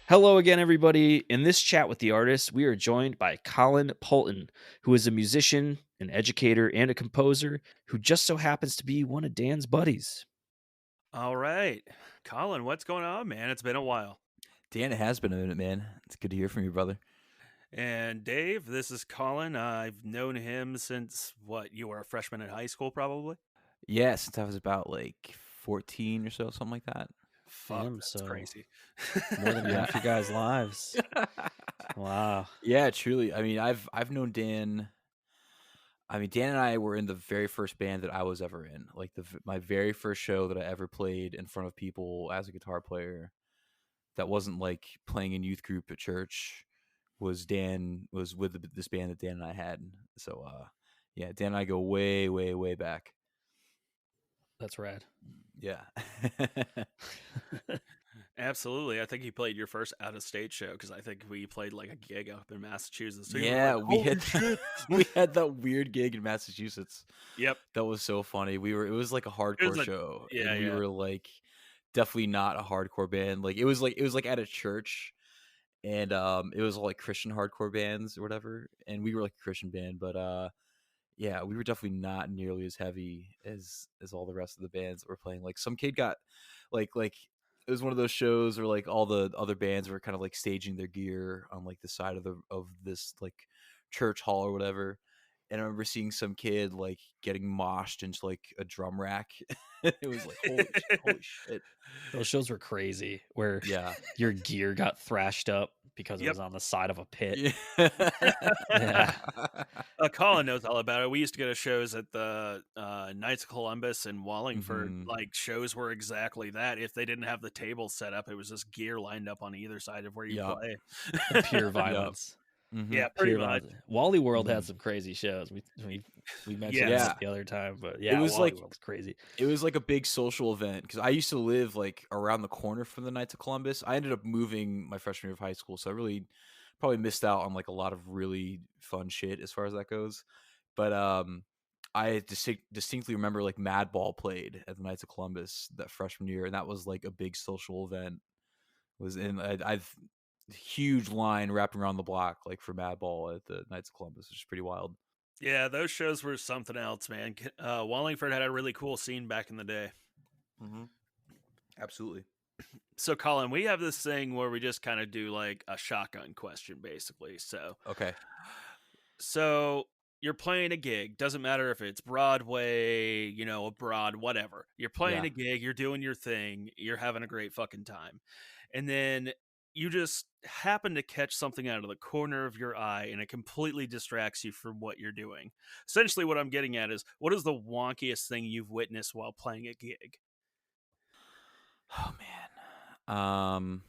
Hello again, everybody. In this chat with the artist, we are joined by Colin Poulton, who is a musician, an educator, and a composer who just so happens to be one of Dan's buddies. All right. Colin, what's going on, man? It's been a while. Dan, it has been a minute, man. It's good to hear from you, brother. And Dave, this is Colin. I've known him since you were a freshman in high school, probably? Yeah, since I was about like 14 or so, something like that. Fuck, Damn, that's so crazy. more than Yeah. half your guys' lives. Wow. Yeah, truly. I mean, I've known Dan. I mean, Dan and I were in the very first band that I was ever in. Like my very first show that I ever played in front of people as a guitar player. That wasn't like playing in youth group at church. Was with this band that Dan and I had. So, yeah, Dan and I go way, way, way back. That's rad. Yeah. Absolutely. I think he played your first out of state show because I think we played like a gig up in Massachusetts. So you were like, Yeah, we holy had shit. we had that weird gig in Massachusetts. Yep. That was so funny. It was like a It was hardcore a, show, yeah, and we yeah. were like definitely not a hardcore band. It was like at a church, and it was all like Christian hardcore bands or whatever, and we were like a Christian band, but yeah, we were definitely not nearly as heavy as all the rest of the bands that were playing. Like some kid got like it was one of those shows where like all the other bands were kind of like staging their gear on like the side of this like church hall or whatever. And I remember seeing some kid like getting moshed into like a drum rack. It was like holy shit. Those shows were crazy where Yeah. your gear got thrashed up because it Yep. was on the side of a pit. Yeah. Yeah. Colin knows all about it. We used to go to shows at the Knights of Columbus in Wallingford. hmm Like shows were exactly that. If they didn't have the table set up, it was just gear lined up on either side of where you Yep. play. Pure Yep. violence. hmm Yeah, pretty Pure much. violence. Wally World had hmm some crazy shows. We mentioned Yes. that Yeah. the other time, but It yeah, was Wally like World's crazy. It was like a big social event because I used to live like around the corner from the Knights of Columbus. I ended up moving my freshman year of high school, so I really probably missed out on like a lot of really fun shit as far as that goes. But I distinctly remember like Madball played at the Knights of Columbus that freshman year, and that was like a big social event. Was in I've huge line wrapping around the block like for Madball at the Knights of Columbus, which is pretty wild. Yeah, those shows were something else, man. Wallingford had a really cool scene back in the day. Mm-hmm. Absolutely. So, Colin, we have this thing where we just kind of do like a shotgun question, basically. Okay. So you're playing a gig. Doesn't matter if it's Broadway, abroad, whatever. You're playing Yeah. a gig. You're doing your thing. You're having a great fucking time, and then you just happen to catch something out of the corner of your eye, and it completely distracts you from what you're doing. Essentially, what I'm getting at is, what is the wonkiest thing you've witnessed while playing a gig? Oh man.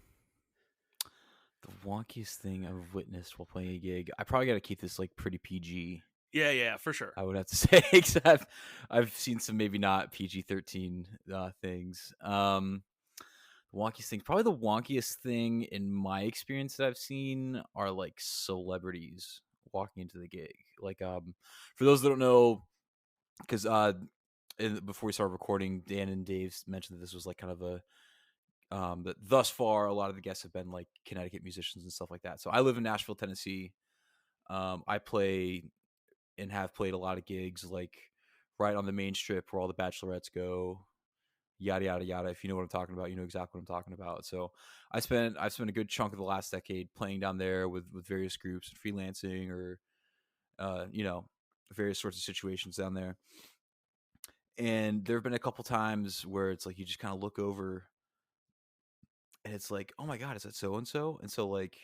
The wonkiest thing I've witnessed while playing a gig. I probably got to keep this like pretty PG. Yeah, yeah, for sure. I would have to say because I've seen some maybe not PG-13 things. The wonkiest thing, probably the wonkiest thing in my experience that I've seen are like celebrities walking into the gig. Like for those that don't know, because before we started recording, Dan and Dave mentioned that this was like kind of a that thus far a lot of the guests have been like Connecticut musicians and stuff like that. So I live in Nashville, Tennessee. I play and have played a lot of gigs like right on the main strip where all the bachelorettes go, yada yada yada. If you know what I'm talking about, you know exactly what I'm talking about. So I've spent a good chunk of the last decade playing down there with various groups, freelancing or various sorts of situations down there. And there have been a couple times where it's like you just kind of look over and it's like, oh my god, is that so and so? And so like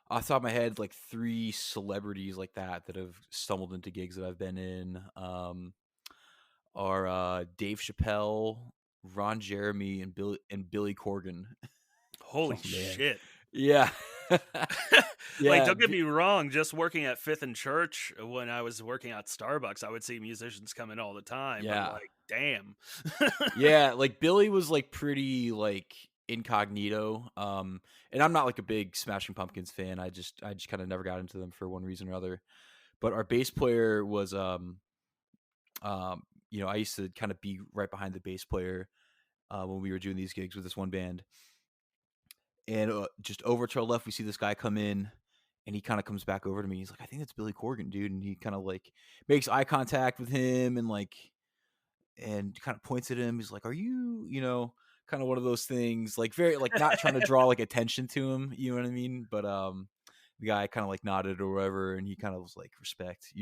off the top of my head, like three celebrities like that have stumbled into gigs that I've been in are Dave Chappelle, Ron Jeremy, and Billy Corgan. Holy Oh man. shit. Yeah, Like, yeah, don't get me wrong, just working at Fifth and Church when I was working at Starbucks, I would see musicians come in all the time, but yeah, like, damn. yeah. Like Billy was like pretty like incognito. And I'm not like a big Smashing Pumpkins fan. I just kind of never got into them for one reason or other. But our bass player was I used to kind of be right behind the bass player when we were doing these gigs with this one band. And just over to our left, we see this guy come in, and he kind of comes back over to me. He's like, "I think that's Billy Corgan, dude." And he kind of like makes eye contact with him, and kind of points at him. He's like, "Are you, kind of one of those things, like very like not trying to draw like attention to him, you know what I mean?" But the guy kind of like nodded or whatever, and he kind of was like, "Respect."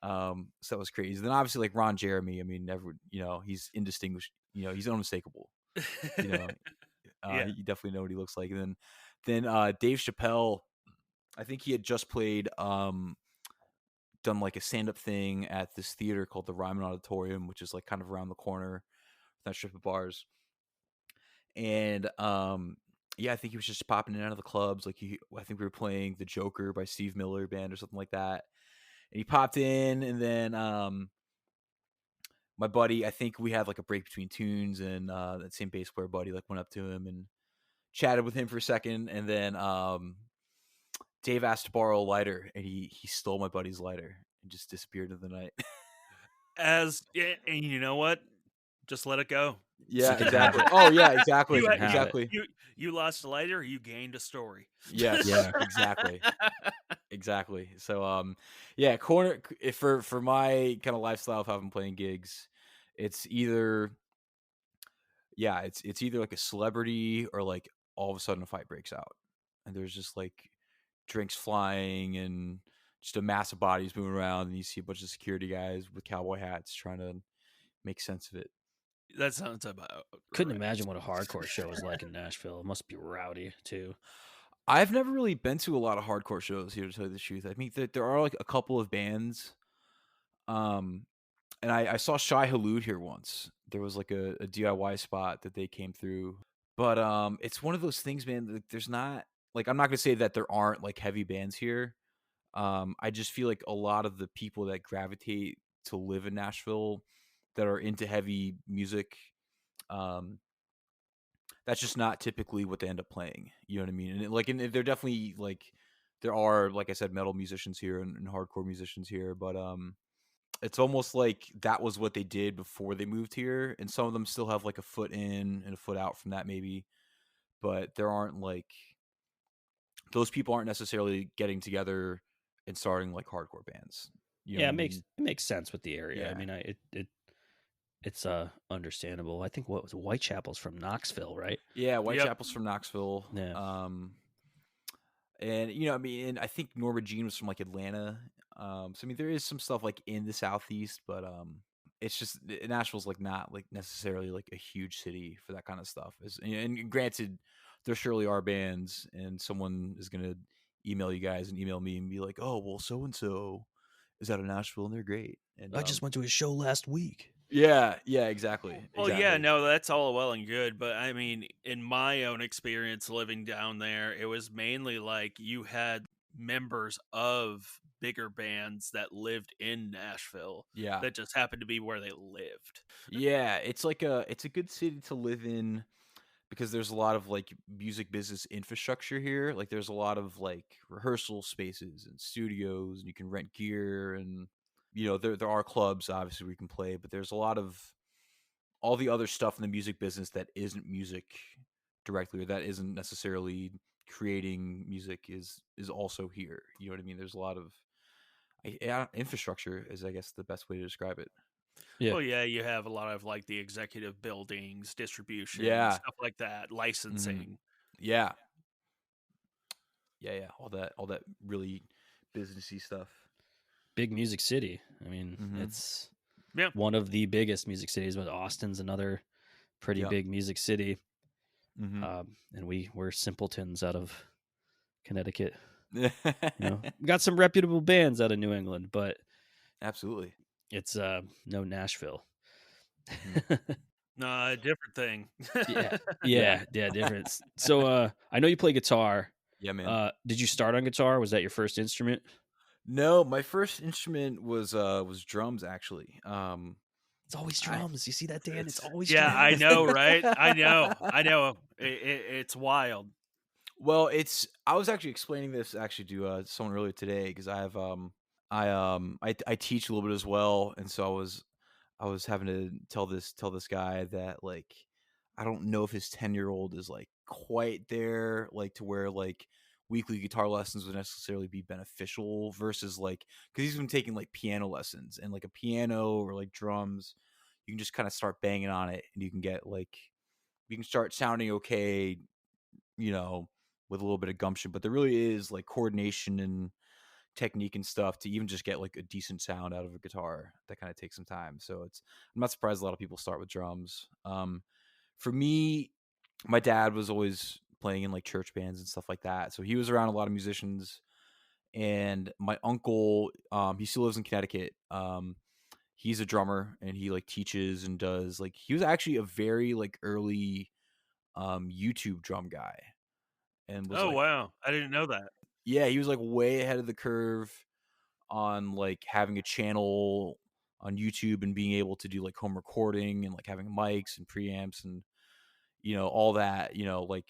So that was crazy. Then obviously like Ron Jeremy, I mean, he's indistinguished, he's unmistakable, you know. Yeah. You definitely know what he looks like. And then Dave Chappelle, I think he had just played done like a stand-up thing at this theater called the Ryman Auditorium, which is like kind of around the corner, that strip of bars. And yeah, I think he was just popping in and out of the clubs. I think we were playing The Joker by Steve Miller Band or something like that. And he popped in, and then my buddy, I think we had like a break between tunes, and that same bass player buddy like went up to him and chatted with him for a second, and then Dave asked to borrow a lighter, and he stole my buddy's lighter and just disappeared into the night. And you know what? Just let it go. Yeah, You can have exactly. it. Oh yeah, You exactly, can have it. exactly. You lost a lighter, you gained a story. Yes, Yeah. exactly, exactly. So yeah, for my kind of lifestyle of having playing gigs, it's either it's either like a celebrity or like all of a sudden a fight breaks out, and there's just like drinks flying and just a mass of bodies moving around, and you see a bunch of security guys with cowboy hats trying to make sense of it. That sounds about Couldn't right. imagine what a hardcore show is like in Nashville. It must be rowdy too. I've never really been to a lot of hardcore shows here, to tell you the truth. I mean, there are like a couple of bands. Um, and I saw Shy Halud here once. There was like a DIY spot that they came through. But it's one of those things, man. Like, there's not like I'm not gonna say that there aren't like heavy bands here. I just feel like a lot of the people that gravitate to live in Nashville that are into heavy music, um, that's just not typically what they end up playing. You know what I mean? And they're definitely like there are, like I said, metal musicians here and hardcore musicians here, but it's almost like that was what they did before they moved here, and some of them still have like a foot in and a foot out from that maybe, but there aren't like those people aren't necessarily getting together and starting like hardcore bands. You know Yeah, what I it mean? makes sense with the area. I Yeah. mean, it's understandable. I think what was Whitechapel's from Knoxville, right? Yeah, Yep. Whitechapel's from Knoxville. Yeah. And I mean, and I think Norma Jean was from like Atlanta. So I mean, there is some stuff like in the southeast, but it's just Nashville's like not like necessarily like a huge city for that kind of stuff. And granted, there surely are bands, and someone is gonna email you guys and email me and be like, "Oh, well, so and so is out of Nashville and they're great." And I just went to a show last week. yeah, exactly, Well, yeah, exactly. no, that's all well and good, but I mean, in my own experience living down there, it was mainly like you had members of bigger bands that lived in Nashville Yeah, that just happened to be where they lived. yeah. It's a good city to live in because there's a lot of like music business infrastructure here. Like there's a lot of like rehearsal spaces and studios, and you can rent gear, and there are clubs obviously where you can play, but there's a lot of all the other stuff in the music business that isn't music directly, or that isn't necessarily creating music, is also here. You know what I mean? There's a lot of yeah, infrastructure is, I guess, the best way to describe it. Yeah. Well, yeah, you have a lot of like the executive buildings, distribution, Yeah. stuff like that, hmm licensing. Yeah. Yeah. All that really businessy stuff. Big music city. I mean, hmm it's Yeah. one of the biggest music cities, but Austin's another pretty Yep. big music city. hmm And we're simpletons out of Connecticut. hmm We got some reputable bands out of New England, but Absolutely. it's no Nashville. hmm No, different thing. Yeah. Yeah. Yeah, difference. So I know you play guitar. Yeah, man. Did you start on guitar? Was that your first instrument? No, my first instrument was drums actually. It's always I drums. You see that, Dan? It's always Yeah, I drums. know, right? I know. It's wild. Well, I was actually explaining this actually to someone earlier today because I have I teach a little bit as well, and so I was having to tell this guy that like I don't know if his 10-year-old is like quite there, like to where like weekly guitar lessons would necessarily be beneficial versus like because he's been taking like piano lessons and like a piano or like drums, you can just kind of start banging on it and you can get like you can start sounding okay, you know, with a little bit of gumption. But there really is like coordination and technique and stuff to even just get like a decent sound out of a guitar that kind of takes some time. So it's I'm not surprised a lot of people start with drums. For me, my dad was always playing in like church bands and stuff like that. So he was around a lot of musicians. And my uncle, he still lives in Connecticut. He's a drummer and he like teaches and does like he was actually a very like early YouTube drum guy and was Oh like wow, I didn't know that. yeah, he was like way ahead of the curve on like having a channel on YouTube and being able to do like home recording and like having mics and preamps and all that, like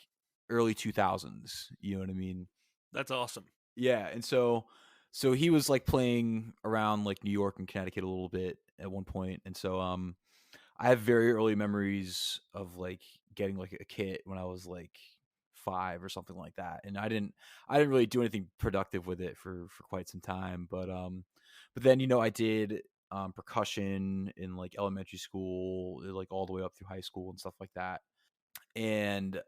early 2000s, you know what I mean? That's awesome. Yeah, and so he was like playing around like New York and Connecticut a little bit at one point. And so I have very early memories of like getting like a kit when I was like 5 or something like that. And I didn't really do anything productive with it for quite some time, but then I did percussion in like elementary school, like all the way up through high school and stuff like that. And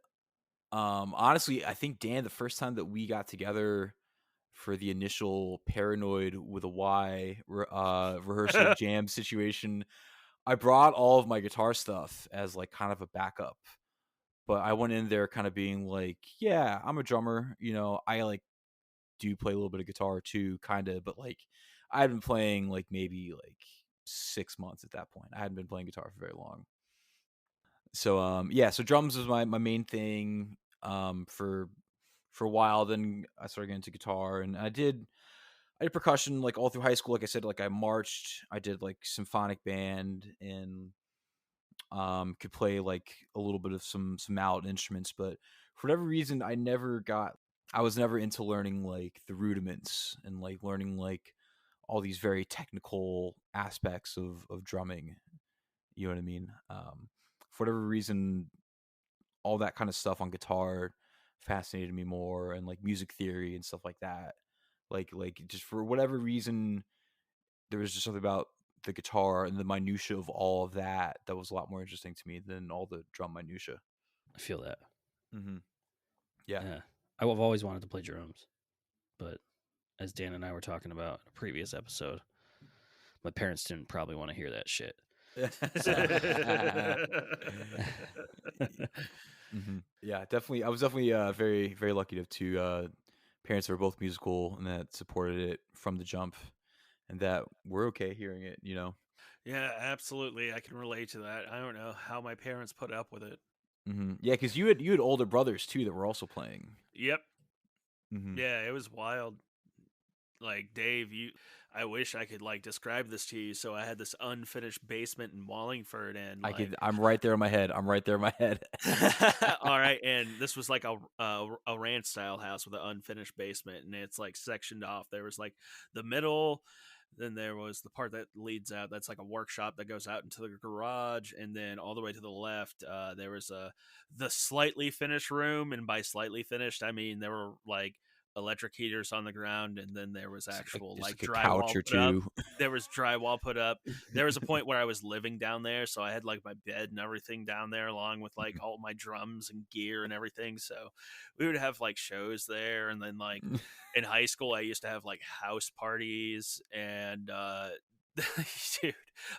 honestly, I think Dan, the first time that we got together for the initial Paranoid with a Y rehearsal jam situation, I brought all of my guitar stuff as like kind of a backup. But I went in there kind of being like, yeah, I'm a drummer, I like do play a little bit of guitar too, kind of, but like I'd been playing like maybe like 6 months at that point. I hadn't been playing guitar for very long. So yeah, so drums was my main thing for a while. Then I started getting into guitar, and I did percussion like all through high school. Like I said, like I marched, I did like symphonic band, and could play like a little bit of some out instruments. But for whatever reason, I was never into learning like the rudiments and like learning like all these very technical aspects of drumming. You know what I mean? For whatever reason, all that kind of stuff on guitar fascinated me more, and like music theory and stuff like that. Like just for whatever reason, there was just something about the guitar and the minutia of all of that that was a lot more interesting to me than all the drum minutia. I feel that. Mm-hmm. Yeah. Yeah. I've always wanted to play drums, but as Dan and I were talking about in a previous episode, my parents didn't probably want to hear that shit. So, Mm-hmm. Yeah, definitely. I was definitely very, very lucky to have two parents that were both musical and that supported it from the jump, and that were okay hearing it. Yeah, absolutely. I can relate to that. I don't know how my parents put up with it. Mm-hmm. Yeah, because you had older brothers too that were also playing. Yep. Mm-hmm. Yeah, it was wild. Like Dave, I wish I could like describe this to you. So I had this unfinished basement in Wallingford, and I like could. I'm right there in my head. I'm right there in my head. all right, and this was like a ranch style house with an unfinished basement, and it's like sectioned off. There was like the middle, then there was the part that leads out. That's like a workshop that goes out into the garage, and then all the way to the left, there was the slightly finished room, and by slightly finished, I mean there were like electric heaters on the ground, and then there was actual Just like like a couch drywall or put up. two. There was drywall put up. There was a point where I was living down there, so I had like my bed and everything down there, along with like all my drums and gear and everything. So we would have like shows there, and then like in high school, I used to have like house parties, and dude,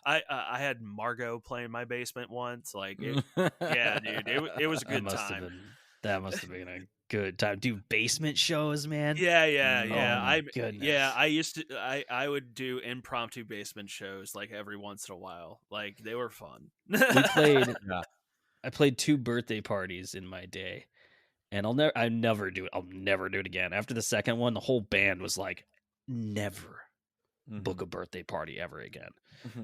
I had Margot play in my basement once. Like it, yeah, dude, it was a that good must have time. been that must have been a good time. Do basement shows, man. Yeah, yeah, Oh yeah. Mhm. my Yeah, goodness. I used to I would do impromptu basement shows like every once in a while. Like they were fun. We played Yeah. I played 2 birthday parties in my day, and I'll never do it again. After the second one, the whole band was like, "Never book a Mhm. birthday party ever again."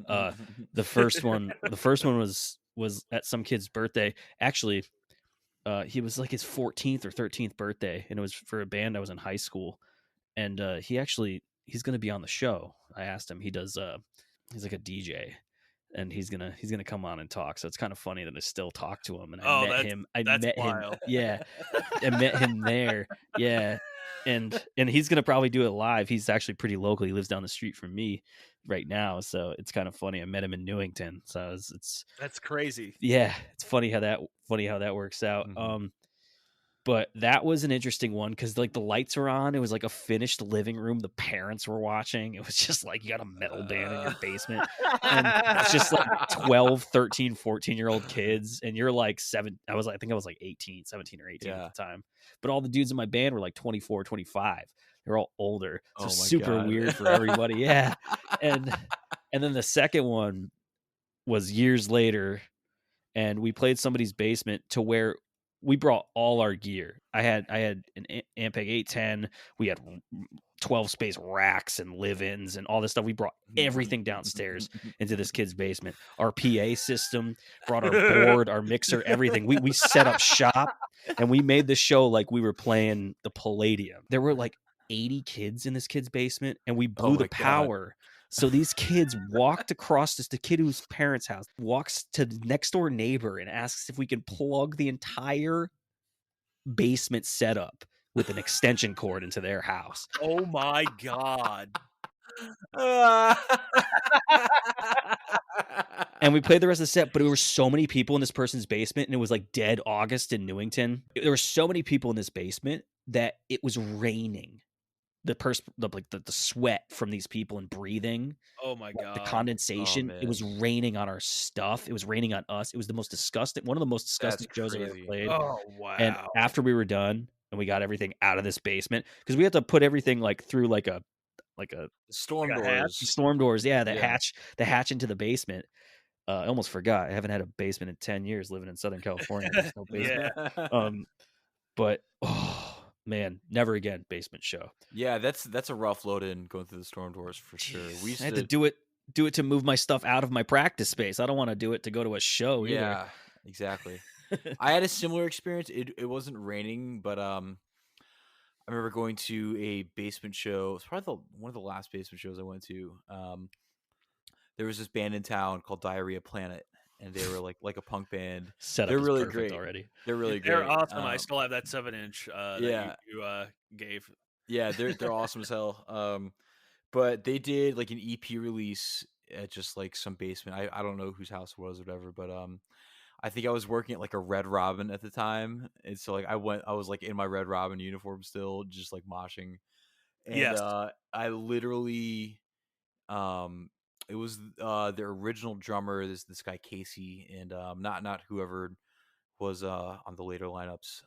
Uh, the first one was at some kid's birthday. Actually, he was like his 14th or 13th birthday, and it was for a band I was in high school. And he's going to be on the show. I asked him. He's like a DJ. and he's gonna come on and talk. So it's kind of funny that I still talk to him. And Oh, I that's met him, wild. yeah, I met him there, yeah. And he's gonna probably do it live. He's actually pretty local. He lives down the street from me right now, so it's kind of funny. I met him in Newington, so it's That's crazy. yeah, it's funny how that works out. Mhm. But that was an interesting one because like the lights were on. It was like a finished living room. The parents were watching. It was just like you got a metal band in your basement. And it's just like 12, 13, 14-year-old kids. And you're like I think I was like 18, 17 or 18 at Yeah. the time. But all the dudes in my band were like 24, 25. They're all older. So Oh my super god. weird for everybody. Yeah. And then the second one was years later, and we played somebody's basement to where we brought all our gear. I had an Ampeg 810. We had 12 space racks and live-ins and all this stuff. We brought everything downstairs into this kid's basement. Our PA system, brought our board, our mixer, everything. We set up shop, and we made the show like we were playing the Palladium. There were like 80 kids in this kid's basement, and we Oh blew the my god. power. So these kids walked across this, the kid whose parents' house walks to the next door neighbor and asks if we can plug the entire basement setup with an extension cord into their house. Oh my god. And we played the rest of the set, but there were so many people in this person's basement, and it was like dead August in Newington. There were so many people in this basement that it was raining. The sweat from these people and breathing, Oh my the god. Oh condensation, it was man. raining on our stuff. It was raining on us. It was one of the most That's disgusting shows I've ever crazy. played. Oh And wow. after we were done and we got everything out of this basement, because we had to put everything like through like a Storm Like a hatch? doors. storm doors, yeah, Yeah. the hatch into the basement. I almost forgot. I haven't had a basement in 10 years living in Southern California. There's no basement. Yeah. But oh man, never again basement show. Yeah, that's a rough load in going through the storm doors for sure. Jeez. We I used had to to do it to move my stuff out of my practice space. I don't want to do it to go to a show either. Yeah, exactly. I had a similar experience. It wasn't raining, but I remember going to a basement show. It's probably one of the last basement shows I went to. There was this band in town called Diarrhea Planet, and they were like a punk band. Setup They're is really perfect great. already. They're really They're great. awesome. I still have that 7-inch that Yeah, you gave. yeah, they're awesome as hell. But they did like an EP release at just like some basement. I don't know whose house it was or whatever, but I think I was working at like a Red Robin at the time, and so like I was like in my Red Robin uniform still, just like moshing, and Yes. I literally um it was the original drummer, this guy Casey, and not whoever was on the later lineups.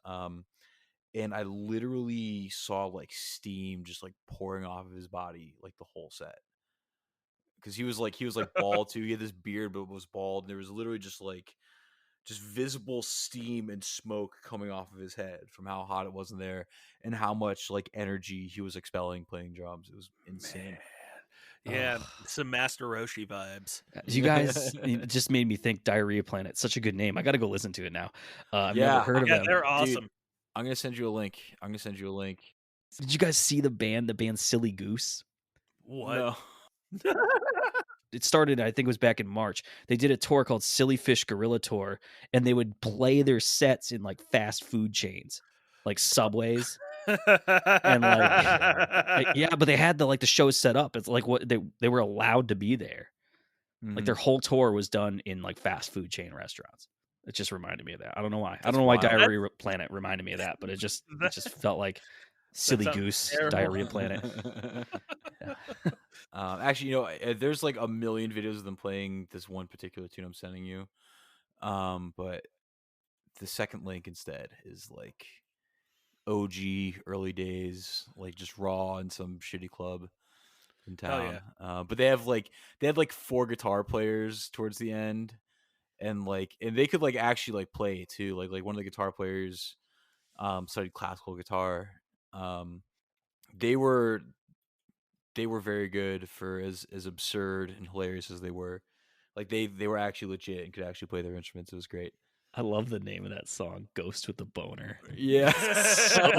And I literally saw like steam just like pouring off of his body like the whole set, because he was like bald too. He had this beard but was bald, and there was literally just visible steam and smoke coming off of his head from how hot it was in there and how much like energy he was expelling playing drums. It was insane. Yeah, Ugh. some Master Roshi vibes. You guys, it just made me think Diarrhea Planet. Such a good name. I got to go listen to it now. I've never Yeah, heard of Yeah, them. they're dude, awesome. I'm gonna send you a link. Did you guys see the band Silly Goose? What? No. It started, I think it was back in March. They did a tour called Silly Fish Gorilla Tour, and they would play their sets in like fast food chains, like Subways. And like yeah, but they had the show set up. It's like what they were allowed to be there. Like their Mhm. whole tour was done in like fast food chain restaurants. It just reminded me of that. I don't know why. I don't That's know why wild. Diarrhea Planet reminded me of that, but it just felt like Silly sounds Goose, terrible. Diarrhea Planet. Yeah. Actually, there's like a million videos of them playing this one particular tune I'm sending you. But the second link instead is like OG early days, like just raw in some shitty club in Hell town. yeah. But they had like 4 guitar players towards the end, and they could like actually like play too. Like one of the guitar players studied classical guitar. Um, they were very good for as absurd and hilarious as they were. Like they were actually legit and could actually play their instruments. It was great. I love the name of that song, Ghost with the Boner. Yeah. So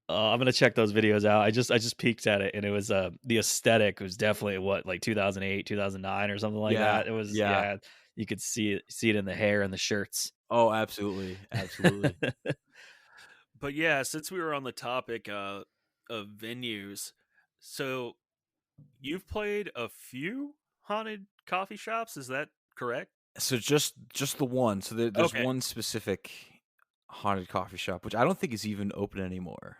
funny. I'm gonna check those videos out. I just peeked at it, and it was the aesthetic was definitely what, like 2008, 2009, or something like Yeah, that. It was, yeah. yeah, you could see it in the hair and the shirts. Oh, absolutely, absolutely. But yeah, since we were on the topic of venues, so you've played a few haunted coffee shops, is that correct? So just the one. So there's Okay. one specific haunted coffee shop, which I don't think is even open anymore.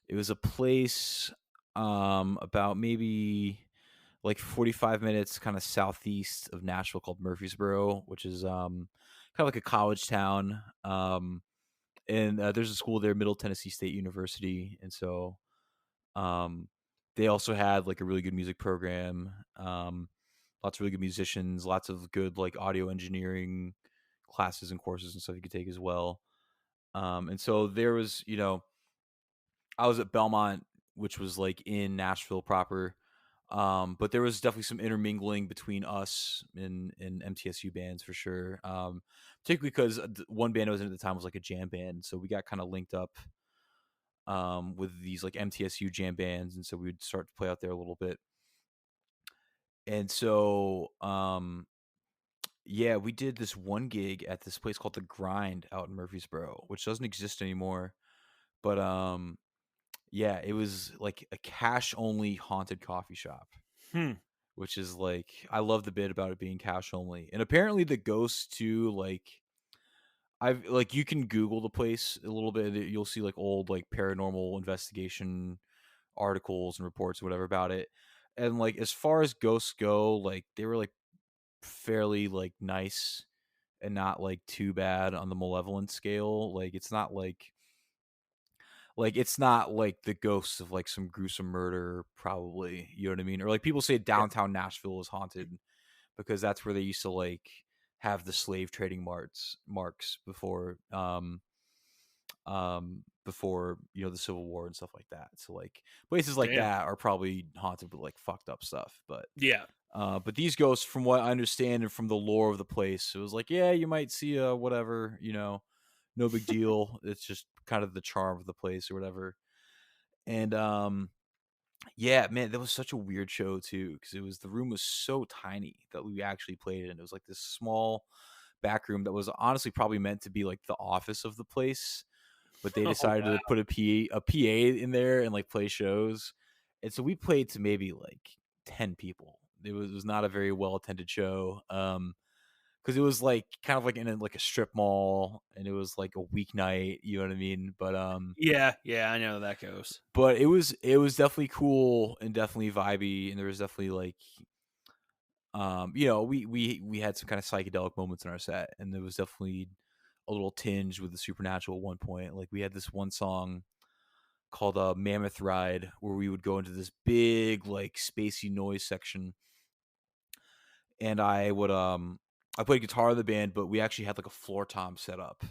It was a place about maybe like 45 minutes kind of southeast of Nashville called Murfreesboro, which is kind of like a college town. And there's a school there, Middle Tennessee State University, and so um, they also had like a really good music program. Lots of really good musicians, lots of good like audio engineering classes and courses and stuff you could take as well. And so there was, I was at Belmont, which was like in Nashville proper. But there was definitely some intermingling between us and MTSU bands for sure. Particularly because one band I was in at the time was like a jam band, so we got kind of linked up with these like MTSU jam bands, and so we would start to play out there a little bit. And so, yeah, we did this one gig at this place called The Grind out in Murfreesboro, which doesn't exist anymore. But yeah, it was like a cash only haunted coffee shop, Hmm. which is like I love the bit about it being cash only. And apparently the ghosts too, like I've like you can Google the place a little bit, you'll see like old like paranormal investigation articles and reports or whatever about it. And like as far as ghosts go, like they were like fairly like nice and not like too bad on the malevolent scale. Like it's not like the ghosts of like some gruesome murder, probably. You know what I mean? Or like people say Yeah. downtown Nashville is haunted because that's where they used to like have the slave trading marks before the Civil War and stuff like that. So like places like Damn. that are probably haunted with like fucked up stuff. Yeah. But these ghosts, from what I understand and from the lore of the place, it was like, yeah, you might see a whatever, no big deal. It's just kind of the charm of the place or whatever. And yeah, man, that was such a weird show too, because the room was so tiny that we actually played in. It was like this small back room that was honestly probably meant to be like the office of the place, but they Oh decided wow. to put a PA in there and like play shows. And so we played to maybe like 10 people. It was not a very well attended show. Because it was like kind of like in like a strip mall, and it was like a weeknight, you know what I mean? Yeah, yeah, I know how that goes. But it was definitely cool and definitely vibey, and there was definitely like we had some kind of psychedelic moments in our set, and there was definitely a little tinge with the supernatural at one point. Like we had this one song called Mammoth Ride, where we would go into this big like spacey noise section, and I played guitar in the band, but we actually had like a floor tom set up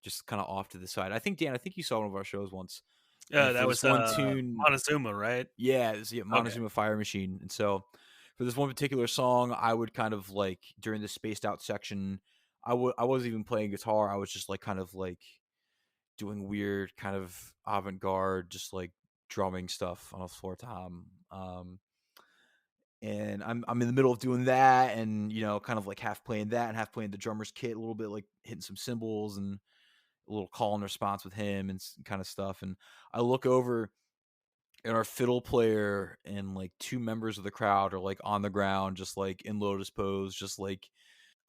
just kind of off to the side. I think Dan, I think you saw one of our shows once, and for That this was one tune, Montezuma, right? yeah, it's Okay. Montezuma Fire Machine. And so for this one particular song, I would kind of like during the spaced out section, I wasn't even playing guitar. I was just like kind of like doing weird kind of avant-garde, just like drumming stuff on a floor tom. And I'm in the middle of doing that, and kind of like half playing that and half playing the drummer's kit a little bit, like hitting some cymbals and a little call and response with him and kind of stuff. And I look over, and our fiddle player and like two members of the crowd are like on the ground, just like in lotus pose, just like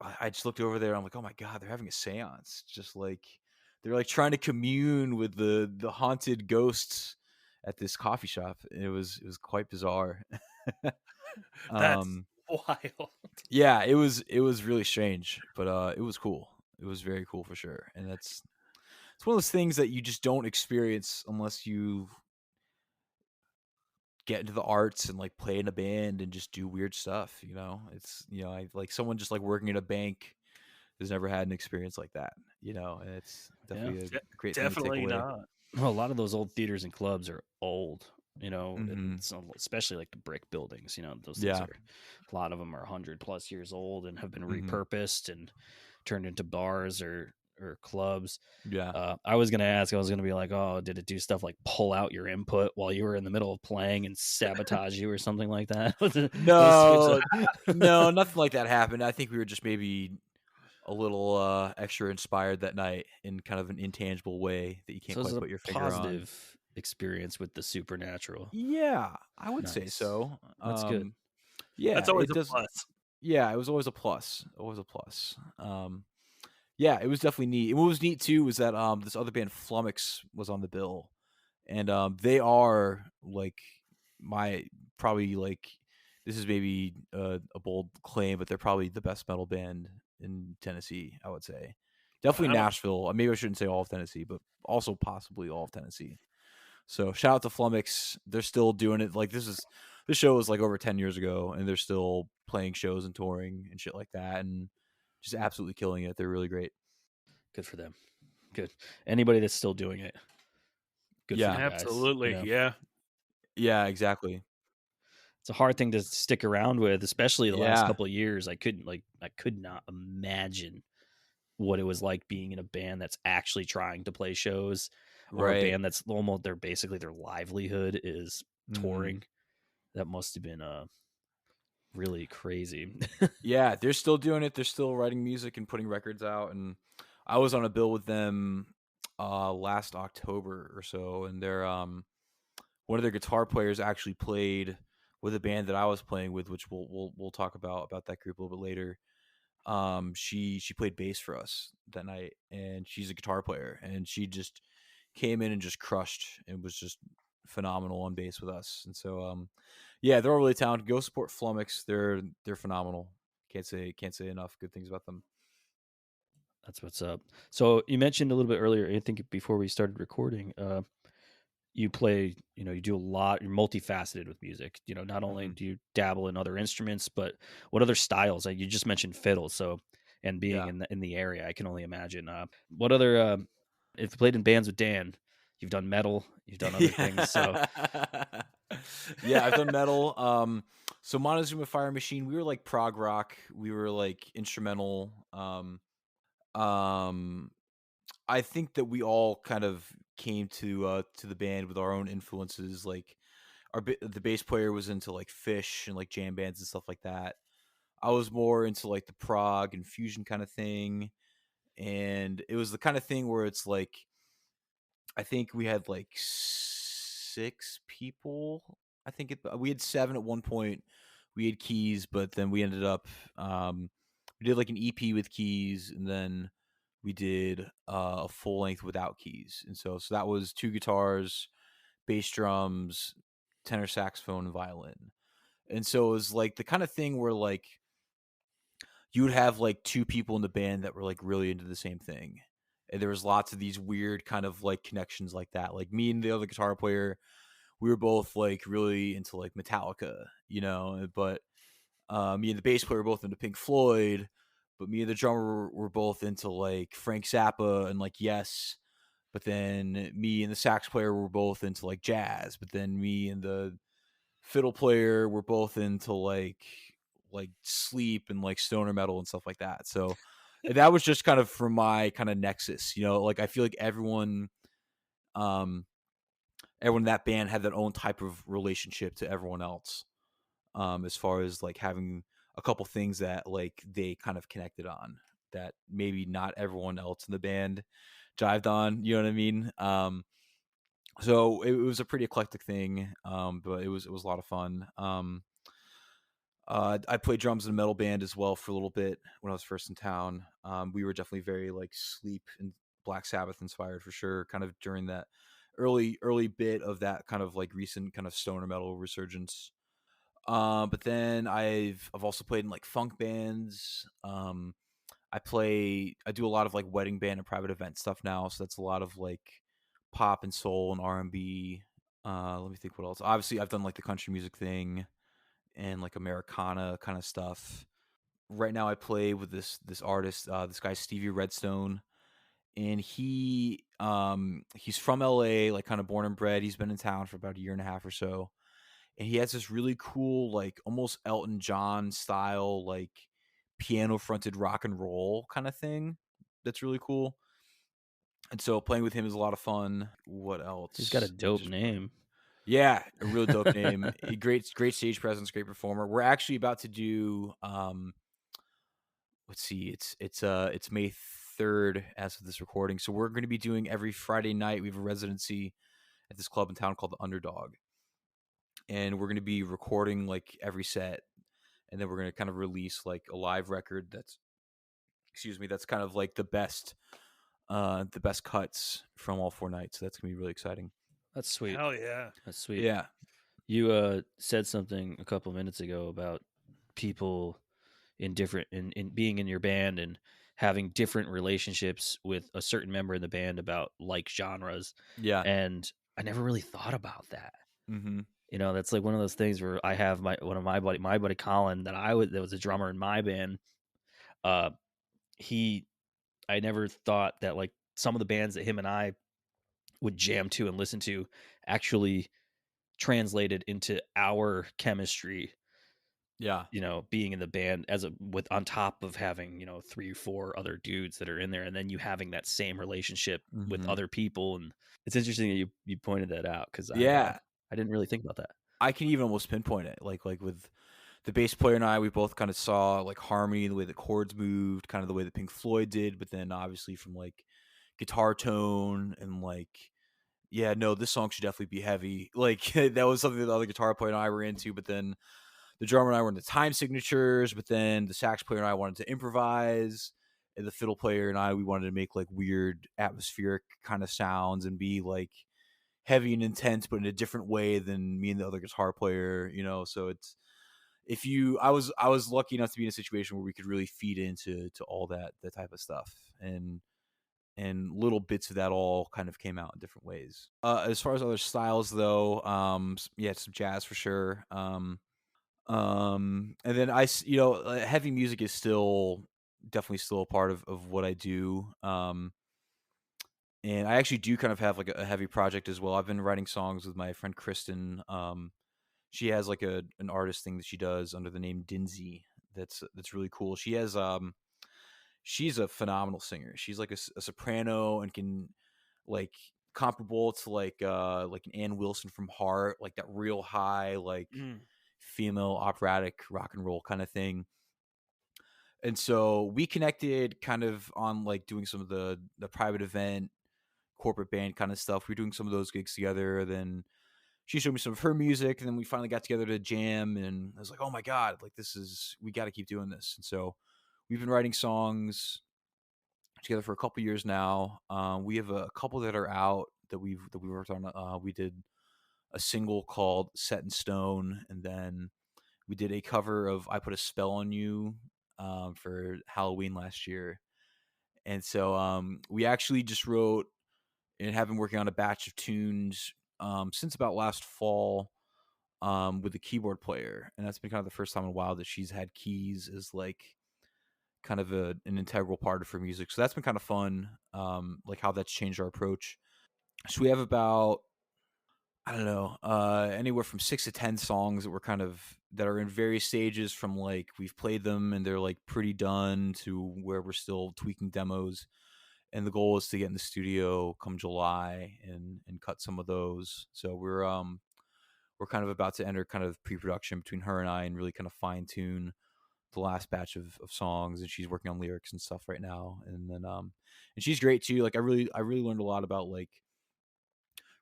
I just looked over there. I'm like, oh my god, they're having a séance. Just like they're like trying to commune with the haunted ghosts at this coffee shop. And it was quite bizarre. That's um, wild. yeah, it was really strange, but it was cool. It was very cool for sure. And it's one of those things that you just don't experience unless you get into the arts and like play in a band and just do weird stuff. It's I like someone just like working at a bank has never had an experience like that. And it's Yeah. definitely a De- great thing to take Definitely away. not. Well, a lot of those old theaters and clubs are old, and Hmm. especially like the brick buildings. Those things Yeah. are, a lot of them are 100 plus years old and have been Hmm. repurposed and turned into bars or clubs. Yeah. I was gonna ask. I was gonna be like, "Oh, did it do stuff like pull out your input while you were in the middle of playing and sabotage you or something like that?" Those types of No, no, nothing like that happened. I think we were just maybe a little extra inspired that night in kind of an intangible way that you can't so it's quite a put your finger on. positive experience with the supernatural. Yeah, I would say Nice. so. That's good. Yeah, That's always it a does. plus. Yeah, it was always a plus. Always a plus. Yeah, it was definitely neat. And what was neat too was that this other band Flummox was on the bill, and they are like my probably like this is maybe a bold claim, but they're probably the best metal band in Tennessee. I would say definitely Wow. Nashville. Maybe I shouldn't say all of Tennessee, but also possibly all of Tennessee. So shout out to Flummox. They're still doing it. Like this show was like over 10 years ago, and they're still playing shows and touring and shit like that, and just absolutely killing it. They're really great. Good for them. Good. Anybody that's still doing it, good for Yeah. you guys. You Absolutely. know, Yeah. Yeah, exactly. it's a hard thing to stick around with, especially the last Yeah. couple of years. I could not imagine what it was like being in a band that's actually trying to play shows, or a Right. band that's almost they're basically their livelihood is Mhm. touring. That must have been really crazy. Yeah, they're still doing it. They're still writing music and putting records out. And I was on a bill with them last October or so, and they're one of their guitar players actually played with a band that I was playing with, which we'll talk about that group a little bit later. She played bass for us that night, and she's a guitar player, and she just came in and just crushed and was just phenomenal on bass with us. And so yeah, they're all really talented. Go support Flummox. They're phenomenal. Can't say enough good things about them. That's what's up. So you mentioned a little bit earlier, I think before we started recording, you play, you do a lot, you're multifaceted with music. Not only Hmm. do you dabble in other instruments, but what other styles? Like you just mentioned fiddle, so and being Yeah. in the area, I can only imagine. What other if you played in bands with Dan, you've done metal, you've done other things. So Yeah. Yeah, I've done metal. So Montezuma Fire Machine, we were like prog rock. We were like instrumental. Um, I think that we all kind of came to the band with our own influences. Like the bass player was into like Fish and like jam bands and stuff like that. I was more into like the prog and fusion kind of thing, and it was the kind of thing where it's like I think we had like 6 people. I think we had 7 at one point. We had Keys, but then we ended up we did like an EP with Keys, and then we did a full length without Keys. And so that was 2 guitars, bass drums, tenor saxophone, and violin. And so it was like the kind of thing where like you would have like 2 people in the band that were like really into the same thing. And there was lots of these weird kind of like connections like that. Like me and the other guitar player, we were both like really into like Metallica, but me and the bass player were both into Pink Floyd, but me and the drummer were both into like Frank Zappa and like Yes. But then me and the sax player were both into like jazz. But then me and the fiddle player were both into like sleep and like stoner metal and stuff like that. So that was just kind of from my kind of nexus, like I feel like um everyone in that band had their own type of relationship to everyone else, as far as like having a couple things that like they kind of connected on that maybe not everyone else in the band jived on, you know what I mean? So it was a pretty eclectic thing, but it was a lot of fun. I played drums in a metal band as well for a little bit when I was first in town. We were definitely very like Sleep and Black Sabbath inspired for sure, kind of during that early bit of that kind of like recent kind of stoner metal resurgence. But then I've also played in like funk bands. I do a lot of like wedding band and private event stuff now, so that's a lot of like pop and soul and R&B. Let me think what else. Obviously, I've done like the country music thing and like Americana kind of stuff. Right now, I play with this artist, this guy Stevie Redstone, and he's from LA, like kind of born and bred. He's been in town for about a year and a half or so, and he has this really cool, like almost Elton John style, like piano fronted rock and roll kind of thing. That's really cool. And so playing with him is a lot of fun. What He's got a else? dope name. Yeah, a real dope name. Great stage presence, great performer. We're actually about to do let's see, it's May 3rd as of this recording. So we're going to be doing every Friday night. We have a residency at this club in town called the Underdog. And we're going to be recording like every set, and then we're going to kind of release like a live record that's, excuse me, that's kind of like the best cuts from all 4 nights. So that's going to be really exciting. That's sweet. Hell yeah. That's sweet. Yeah. You said something a couple minutes ago about people in different in being in your band and having different relationships with a certain member in the band about like genres. Yeah. And I never really thought about that. Mm-hmm. You know, that's like one of those things where I have my buddy Colin that was a drummer in my band. Uh he I never thought that like some of the bands that him and I would jam to and listen to actually translated into our chemistry, Yeah. you know, being in the band as a with on top of having, you know, 3 or 4 other dudes that are in there, and then you having that same relationship with Mm-hmm. other people. And it's interesting that you pointed that out because Yeah. I didn't really think about that. I can even almost pinpoint it. Like with the bass player and I, we both kind of saw like harmony, the way the chords moved, kind of the way that Pink Floyd did, but then obviously from like guitar tone and like, yeah, no, this song should definitely be heavy. Like that was something that the other guitar player and I were into, but then the drummer and I were into time signatures, but then the sax player and I wanted to improvise. And the fiddle player and I, we wanted to make like weird atmospheric kind of sounds and be like heavy and intense, but in a different way than me and the other guitar player, you know. So it's, if you, I was lucky enough to be in a situation where we could really feed into all that type of stuff, and little bits of that all kind of came out in different ways. As far as other styles though, yeah, some jazz for sure. And then heavy music is still definitely still a part of what I do. And I actually do kind of have like a heavy project as well. I've been writing songs with my friend Kristen. She has like an artist thing that she does under the name Dinzy. That's really cool. She's a phenomenal singer. She's like a soprano and can like comparable to like an Ann Wilson from Heart, like that real high like Mm. female operatic rock and roll kind of thing. And so we connected kind of on like doing some of the private event corporate band kind of stuff. We were doing some of those gigs together. Then she showed me some of her music, and then we finally got together to jam. And I was like, "Oh my god! Like we got to keep doing this." And so we've been writing songs together for a couple years now. We have a couple that are out that we worked on. We did a single called "Set in Stone," and then we did a cover of "I Put a Spell on You" for Halloween last year. And so we actually just wrote and have been working on a batch of tunes since about last fall with the keyboard player, and that's been kind of the first time in a while that she's had keys as like kind of an integral part of her music. So that's been kind of fun, like how that's changed our approach. So we have about, I don't know, anywhere from 6 to 10 songs that we're kind of that are in various stages from like we've played them and they're like pretty done to where we're still tweaking demos. And the goal is to get in the studio come July and cut some of those. So we're kind of about to enter kind of pre-production between her and I and really kind of fine tune the last batch of songs. And she's working on lyrics and stuff right now. And then and she's great too. Like I really learned a lot about like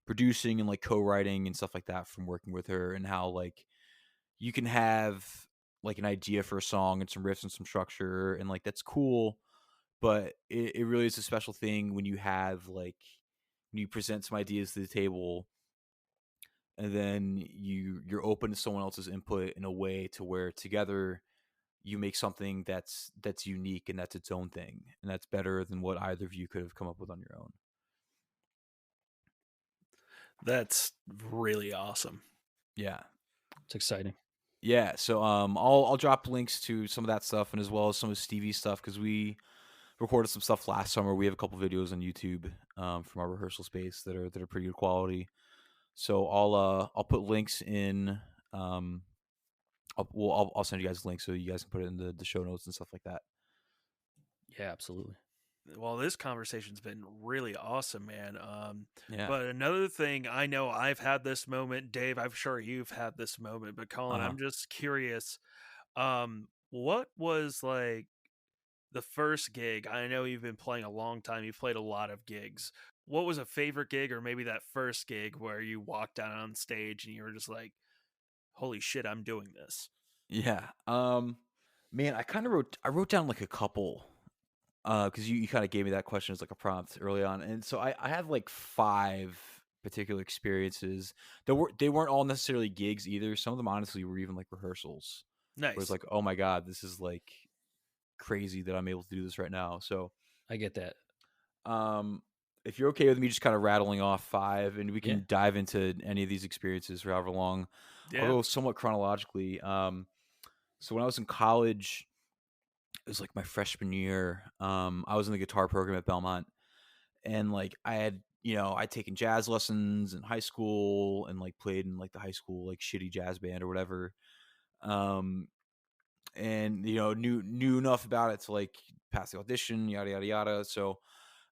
producing and like co-writing and stuff like that from working with her, and how like you can have like an idea for a song and some riffs and some structure, and like that's cool, but it really is a special thing when you have like when you present some ideas to the table, and then you're open to someone else's input in a way to where together you make something that's unique and that's its own thing, and that's better than what either of you could have come up with on your own. That's really awesome. Yeah. It's exciting. Yeah, so I'll drop links to some of that stuff, and as well as some of Stevie's stuff, because we recorded some stuff last summer. We have a couple videos on YouTube from our rehearsal space that are pretty good quality. So I'll put links in. I'll send you guys links so you guys can put it in the show notes and stuff like that. Yeah, absolutely. Well, this conversation's been really awesome, man. Yeah. But another thing, I know I've had this moment, Dave. I'm sure you've had this moment, but Colin, Uh-huh. I'm just curious. What was like the first gig? I know you've been playing a long time. You've played a lot of gigs. What was a favorite gig, or maybe that first gig where you walked out on stage and you were just like, "Holy shit, I'm doing this." Yeah. Man, I wrote down like a couple because you kind of gave me that question as like a prompt early on, and so I have like five particular experiences that they weren't all necessarily gigs either. Some of them honestly were even like rehearsals, where it's Nice. like, oh my god, this is like crazy that I'm able to do this right now. So, I get that. um, if you're okay with me just kind of rattling off five, and we Yeah. can dive into any of these experiences for however long, I'll Yeah. go somewhat chronologically. So when I was in college, it was like my freshman year. I was in the guitar program at Belmont, and like I had, I'd taken jazz lessons in high school and like played in like the high school like shitty jazz band or whatever. Um, and knew enough about it to like pass the audition, yada yada yada. So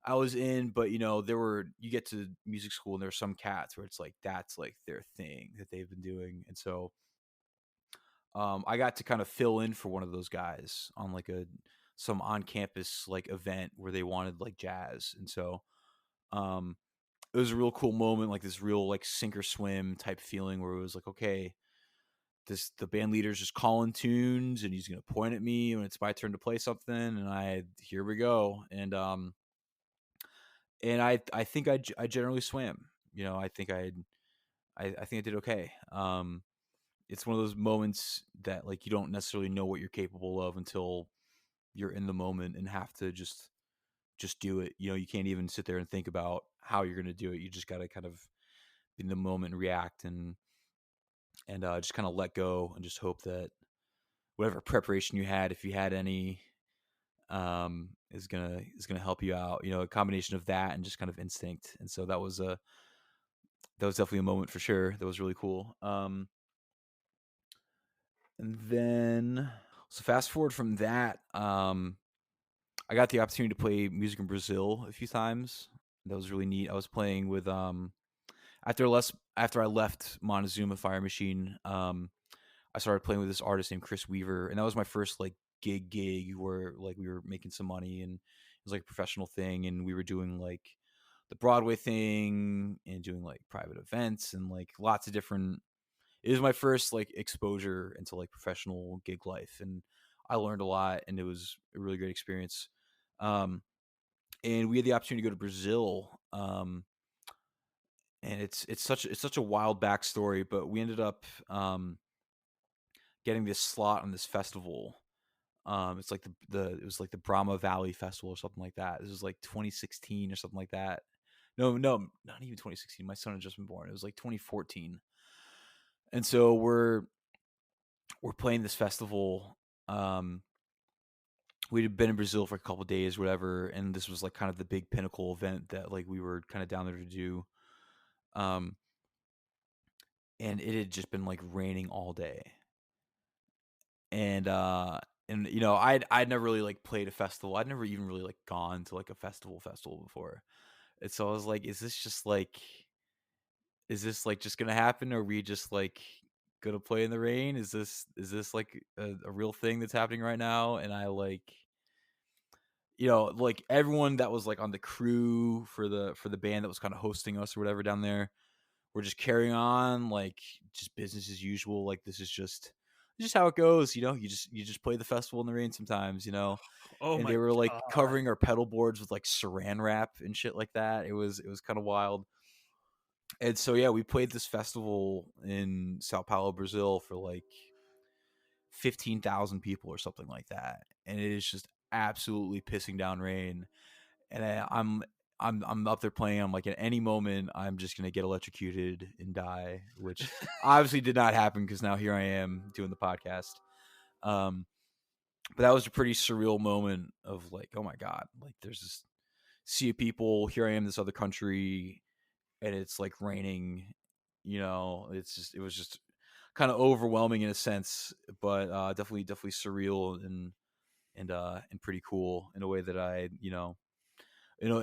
I was in, but you get to music school and there's some cats where it's like that's like their thing that they've been doing, and so I got to kind of fill in for one of those guys on like some on campus like event where they wanted like jazz, and so um, it was a real cool moment, like this real like sink or swim type feeling where it was like, okay, the band leader's just calling tunes and he's gonna point at me when it's my turn to play something, and here we go, and I think I generally swam, I think I think I did okay. It's one of those moments that like you don't necessarily know what you're capable of until you're in the moment and have to just do it. You can't even sit there and think about how you're going to do it. You just got to kind of be in the moment and react and just kind of let go and just hope that whatever preparation you had, if you had any, is gonna help you out. A combination of that and just kind of instinct. And so that was definitely a moment for sure. That was really cool. And then so fast forward from that, I got the opportunity to play music in Brazil a few times. That was really neat. I was playing with after I left Montezuma Fire Machine, I started playing with this artist named Chris Weaver, and that was my first like gig where like we were making some money and it was like a professional thing, and we were doing like the Broadway thing and doing like private events and like lots of different. It was my first like exposure into like professional gig life, and I learned a lot, and it was a really great experience. Um, and we had the opportunity to go to Brazil. And it's such a wild backstory, but we ended up getting this slot on this festival. It's like it was like the Brahma Valley Festival or something like that. This was like 2016 or something like that. No, no, not even 2016. My son had just been born. It was like 2014. And so we're playing this festival. We'd been in Brazil for a couple days, whatever, and this was like kind of the big pinnacle event that like we were kind of down there to do. Um, and it had just been like raining all day, and I'd never really like played a festival. I'd never even really like gone to like a festival before, and so I was like, is this like just gonna happen? Or are we just like gonna play in the rain? Is this like a real thing that's happening right now? And I like like everyone that was like on the crew for the band that was kind of hosting us or whatever down there, we're just carrying on like just business as usual. Like this is how it goes. You just play the festival in the rain sometimes. Oh And they my were like god. covering our pedal boards with like saran wrap and shit like that. It was kind of wild. And so yeah, we played this festival in Sao Paulo, Brazil for like 15,000 people or something like that. And it is just absolutely pissing down rain. And I'm up there playing. I'm like, at any moment, I'm just gonna get electrocuted and die, which obviously did not happen because now here I am doing the podcast. Um, but that was a pretty surreal moment of like, oh my god, like there's this sea of people. Here I am, in this other country, and it's like raining. It was just kind of overwhelming in a sense, but definitely surreal and pretty cool in a way that I. You know,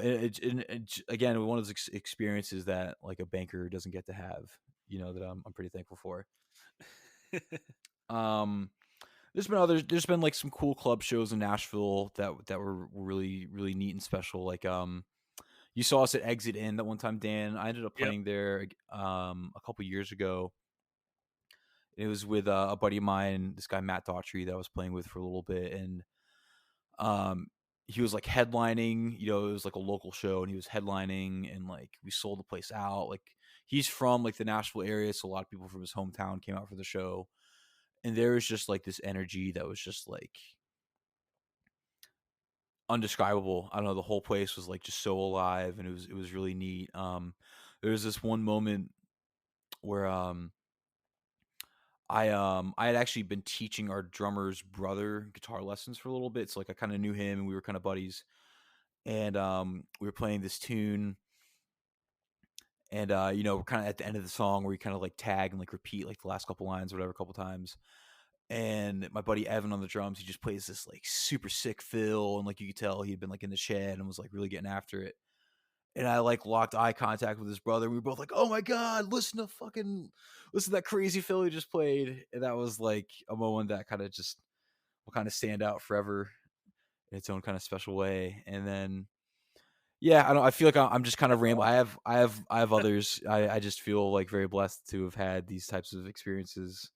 again, one of those experiences that like a banker doesn't get to have. You know, that I'm pretty thankful for. Um, there's been like some cool club shows in Nashville that were really really neat and special. Like you saw us at Exit In that one time, Dan. I ended up Yep. playing there a couple years ago. It was with a buddy of mine, this guy Matt Daughtry, that I was playing with for a little bit, and um, he was like headlining. You know, it was like a local show, and he was headlining, and like we sold the place out. Like he's from like the Nashville area, so a lot of people from his hometown came out for the show, and there was just like this energy that was just like undescribable. I don't know. The whole place was like just so alive, and it was really neat. There was this one moment where I had actually been teaching our drummer's brother guitar lessons for a little bit, so like I kind of knew him, and we were kind of buddies. And we were playing this tune, and you know, we're kind of at the end of the song where we kind of like tag and like repeat like the last couple lines or whatever a couple times. And my buddy Evan on the drums, he just plays this like super sick fill, and like you could tell he'd been like in the shed and was like really getting after it. And I like locked eye contact with his brother. We were both like, "Oh my god, listen to that crazy fill he just played." And that was like a moment that kind of just will kind of stand out forever in its own kind of special way. And then yeah, I don't. I feel like I'm just kind of rambling. I have others. I just feel like very blessed to have had these types of experiences.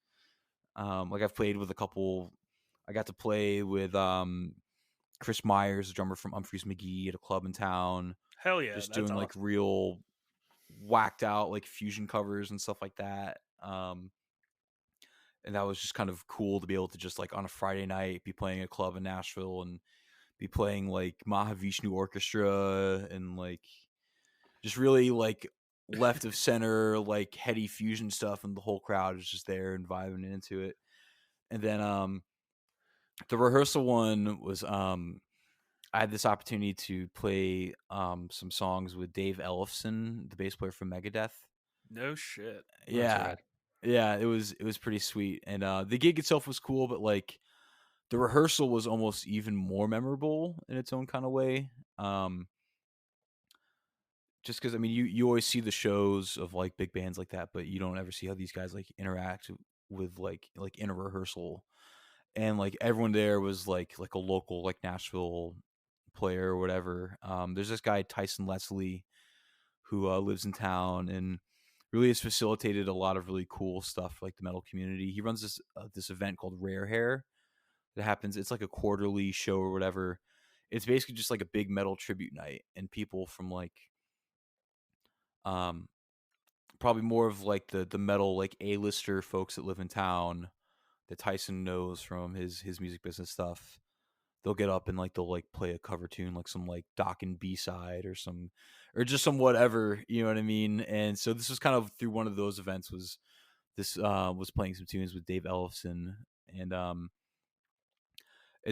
Like I've played with a couple. I got to play with Chris Myers, a drummer from Humphreys McGee, at a club in town, Hell yeah, just that's doing like awesome. real whacked out like fusion covers and stuff like that. And that was just kind of cool to be able to just like on a Friday night be playing a club in Nashville and be playing like Mahavishnu Orchestra and like just really like left of center like heady fusion stuff, and the whole crowd is just there and vibing into it. And then the rehearsal one was I had this opportunity to play some songs with Dave Ellefson, the bass player from Megadeth. No shit. That's Yeah. rad. Yeah, it was pretty sweet. And the gig itself was cool, but like the rehearsal was almost even more memorable in its own kind of way. Um just because I mean you always see the shows of like big bands like that, but you don't ever see how these guys like interact with like in a rehearsal. And like everyone there was like a local like Nashville player or whatever. There's this guy Tyson Leslie who lives in town and really has facilitated a lot of really cool stuff for, like the metal community. He runs this event called Rare Hair that happens. It's like a quarterly show or whatever. It's basically just like a big metal tribute night, and people from like um probably more of like the metal like A-lister folks that live in town that Tyson knows from his music business stuff. They'll get up and like they'll like play a cover tune, like some like Dokken B side or just some whatever, you know what I mean? And so this was kind of through one of those events was playing some tunes with Dave Ellefson. And and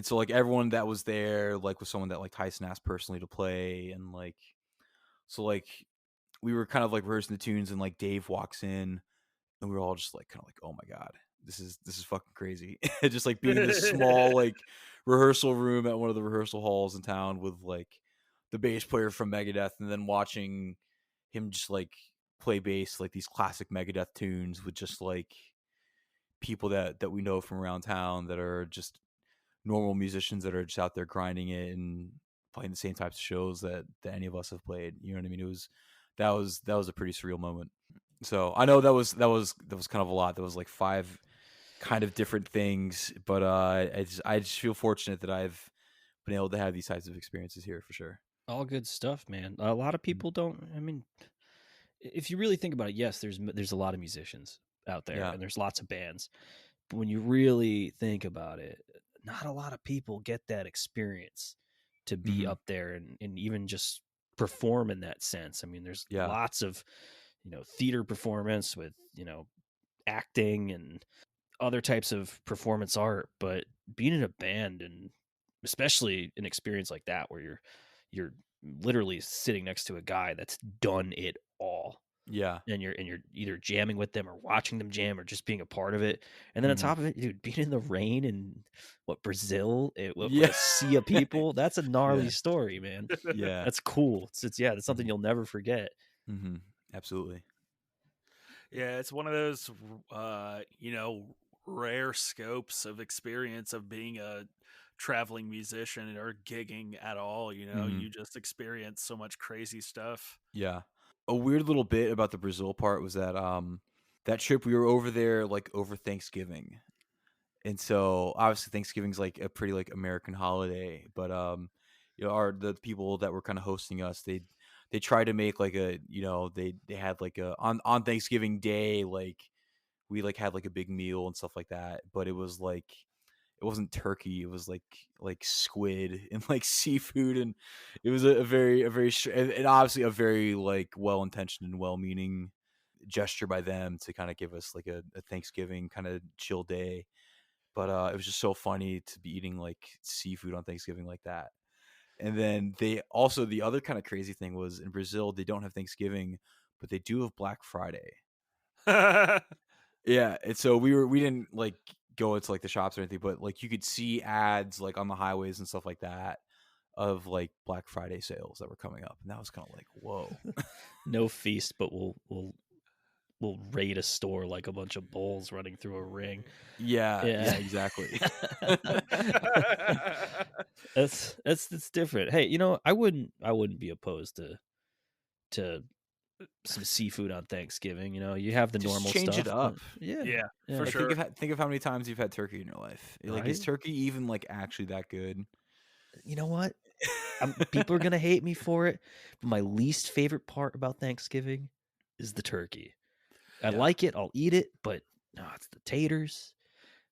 so like everyone that was there like was someone that like Tyson asked personally to play. And like so like we were kind of like rehearsing the tunes, and like Dave walks in, and we were all just like kind of like, oh my god, this is fucking crazy. Just like being in this small like rehearsal room at one of the rehearsal halls in town with like the bass player from Megadeth, and then watching him just like play bass like these classic Megadeth tunes with just like people that we know from around town that are just normal musicians that are just out there grinding it and playing the same types of shows that any of us have played. You know what I mean? That was a pretty surreal moment. So I know that was kind of a lot. That was like five kind of different things, but I just feel fortunate that I've been able to have these types of experiences here for sure. All good stuff, man. A lot of Mhm. people don't. I mean, if you really think about it, yes, there's a lot of musicians out there, Yeah. and there's lots of bands. But when you really think about it, not a lot of people get that experience to be Hmm. up there and even just perform in that sense. I mean, there's Yeah. lots of theater performance with acting and other types of performance art, but being in a band, and especially an experience like that where you're literally sitting next to a guy that's done it all. Yeah. and you're either jamming with them or watching them jam or just being a part of it. And then on Mhm. top of it, dude, being in the rain in what Brazil, with Yeah. a sea of people, that's a gnarly Yeah. story, man. Yeah. That's cool. It's yeah, that's something Mhm. you'll never forget. Mhm. Absolutely. Yeah, it's one of those, rare scopes of experience of being a traveling musician or gigging at all. Mhm. You just experience so much crazy stuff. Yeah. A weird little bit about the Brazil part was that that trip we were over there like over Thanksgiving. And so obviously Thanksgiving's like a pretty like American holiday, but our the people that were kind of hosting us, they tried to make like a, they had like a on Thanksgiving Day, like we like had like a big meal and stuff like that, but it was like it wasn't turkey, it was like squid and like seafood, and it was and obviously a very like well-intentioned and well-meaning gesture by them to kind of give us like a Thanksgiving kind of chill day. But it was just so funny to be eating like seafood on Thanksgiving like that. And then they also, the other kind of crazy thing was in Brazil they don't have Thanksgiving, but they do have Black Friday. Yeah, and so we didn't like go into like the shops or anything, but like you could see ads like on the highways and stuff like that of like Black Friday sales that were coming up, and that was kind of like, whoa. No feast, but we'll raid a store like a bunch of bulls running through a ring. Yeah, Yeah. yeah, exactly. That's different. Hey, I wouldn't be opposed to some seafood on Thanksgiving. You have the Just normal change it stuff, but up. yeah, Yeah, for yeah, Like sure. think of how many times you've had turkey in your life. Like, is right. turkey even like actually that good? You know what? People are gonna hate me for it, but my least favorite part about Thanksgiving is the turkey. I Yeah. like it, I'll eat it, but no, it's the taters,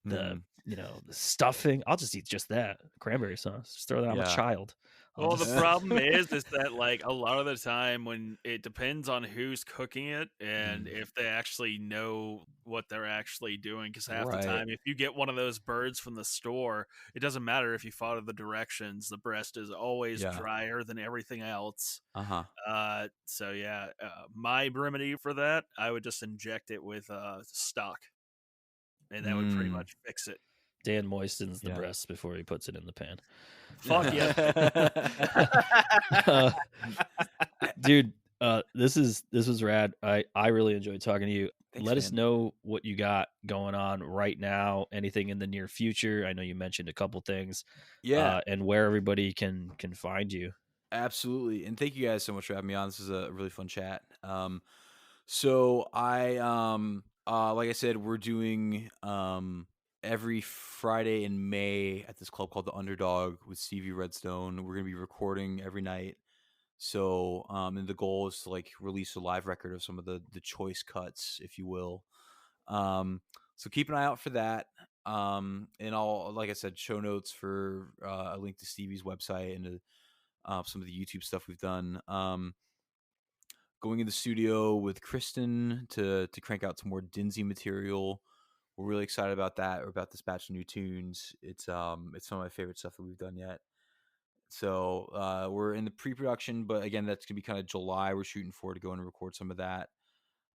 the Mhm. the stuffing. I'll just eat just that cranberry sauce. Just throw that. I'm a Yeah. child. I'll Well, the just problem is that like a lot of the time when it depends on who's cooking it and Mm. if they actually know what they're actually doing. Because half the Right. time, if you get one of those birds from the store, it doesn't matter if you follow the directions. The breast is always Yeah. drier than everything else. Uh-huh. So yeah, my remedy for that, I would just inject it with stock, and that would pretty Mm. much fix it. Dan moistens the Yeah. breast before he puts it in the pan. Fuck yes. Uh, dude, this was rad. I really enjoyed talking to you. Thanks, Let us man. know what you got going on right now. Anything in the near future? I know you mentioned a couple things, Yeah, and where everybody can find you. absolutely. And thank you guys so much for having me on. This is a really fun chat. So I like I said, we're doing every Friday in May at this club called The Underdog with Stevie Redstone. We're gonna be recording every night. So and the goal is to like release a live record of some of the choice cuts, if you will. So keep an eye out for that. And I'll, like I said, show notes for a link to Stevie's website and to some of the YouTube stuff we've done. Going in the studio with Kristen to crank out some more Dinzy material. We're really excited about that, or about this batch of new tunes. It's some of my favorite stuff that we've done yet. So we're in the pre-production, but again, that's gonna be kind of July. We're shooting for to go and record some of that.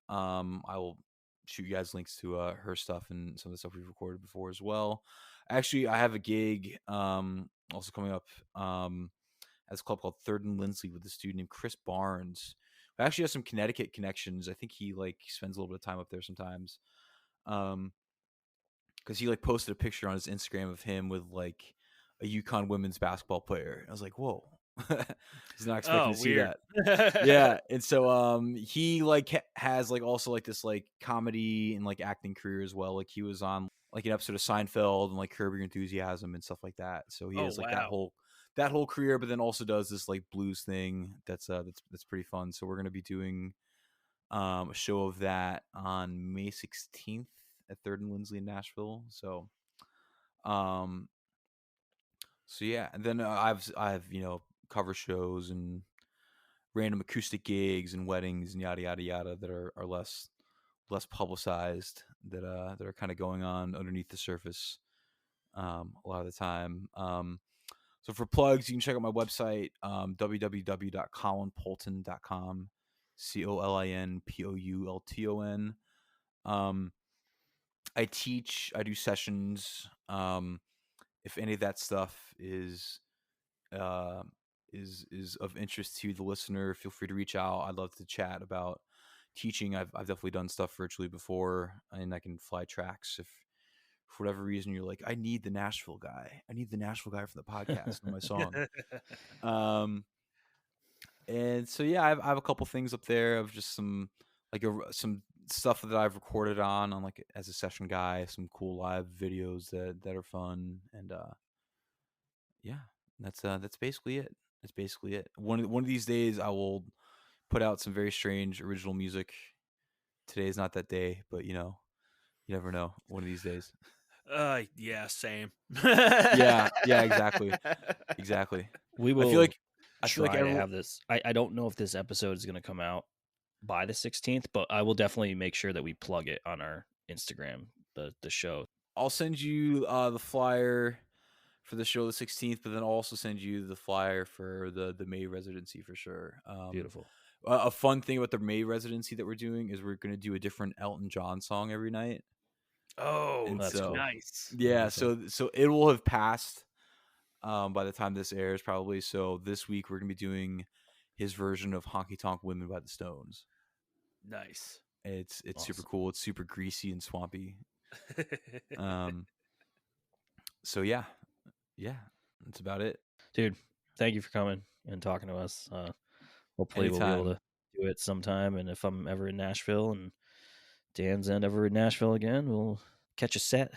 I will shoot you guys links to her stuff and some of the stuff we've recorded before as well. Actually, I have a gig also coming up at a club called Third and Lindsley with this dude named Chris Barnes. I actually have some Connecticut connections. I think he like spends a little bit of time up there sometimes. Um, because he like posted a picture on his Instagram of him with like a UConn women's basketball player. I was like, whoa, he's not expecting Oh, to see weird. that. Yeah, and so he like has like also like this like comedy and like acting career as well. Like he was on like an episode of Seinfeld and like Curb Your Enthusiasm and stuff like that. So he Oh, has like that wow. whole career, but then also does this like blues thing that's pretty fun. So we're gonna be doing a show of that on May 16th at Third and Lindsley in Nashville. Um so yeah, and then I've cover shows and random acoustic gigs and weddings and yada yada yada that are less publicized, that are kind of going on underneath the surface a lot of the time. So for plugs, you can check out my website, www.colinpoulton.com. ColinPoulton. I teach, I do sessions. If any of that stuff is of interest to the listener, feel free to reach out. I'd love to chat about teaching. I've definitely done stuff virtually before, and I can fly tracks if for whatever reason you're like, I need the Nashville guy. I need the Nashville guy for the podcast on my song. And so yeah, I have a couple things up there of just some some stuff that I've recorded on like as a session guy, some cool live videos that are fun, and yeah, that's basically it. That's basically it. One of these days I will put out some very strange original music. Today is not that day, but you never know. One of these days. Yeah, same. Yeah, exactly. We will I feel like try to have this. I don't know if this episode is going to come out by the 16th, but I will definitely make sure that we plug it on our Instagram, the show. I'll send you the flyer for the show the 16th, but then I'll also send you the flyer for the May residency for sure. Beautiful. A fun thing about the May residency that we're doing is we're going to do a different Elton John song every night. Oh, And that's cool. Nice. Yeah, so it will have passed by the time this airs probably. So this week we're going to be doing his version of Honky Tonk Women by the Stones. Nice. It's Awesome. super cool. It's super greasy and swampy. So yeah, that's about it. Dude, thank you for coming and talking to us. Hopefully Anytime. we'll be able to do it sometime. And if I'm ever in Nashville and Dan's ever in Nashville again, we'll catch a set.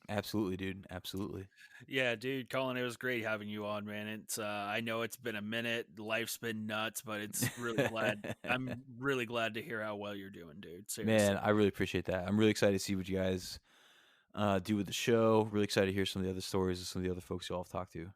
Absolutely, dude. Absolutely. Yeah, dude, Colin, it was great having you on, man. It's I know it's been a minute, life's been nuts, but it's really glad. I'm really glad to hear how well you're doing, dude. Seriously. Man, I really appreciate that. I'm really excited to see what you guys do with the show. Really excited to hear some of the other stories of some of the other folks you all have talked to.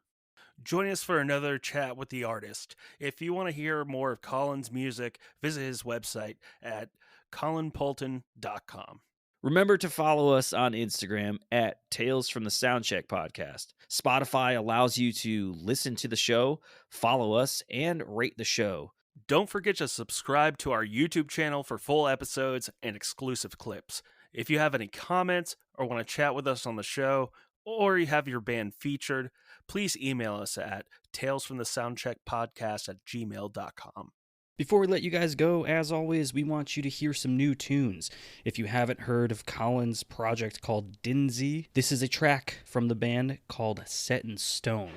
Join us for another chat with the artist. If you want to hear more of Colin's music, visit his website at colinpoulton.com. Remember to follow us on Instagram at Tales from the Soundcheck Podcast. Spotify allows you to listen to the show, follow us, and rate the show. Don't forget to subscribe to our YouTube channel for full episodes and exclusive clips. If you have any comments or want to chat with us on the show, or you have your band featured, please email us at talesfromthesoundcheckpodcast@gmail.com. Before we let you guys go, as always, we want you to hear some new tunes. If you haven't heard of Colin's project called Dinzy, this is a track from the band called Set in Stone.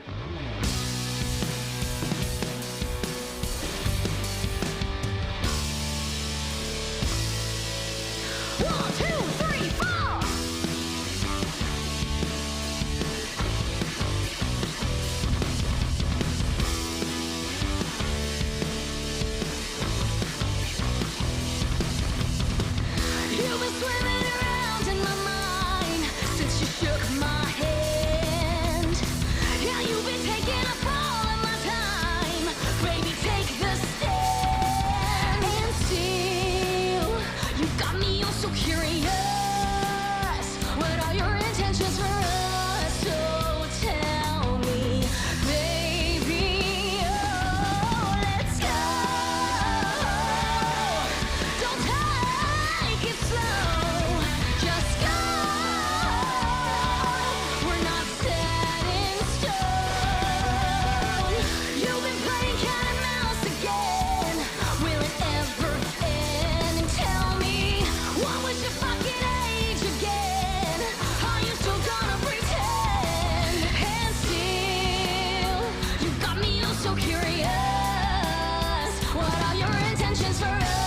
So curious, what are your intentions for us?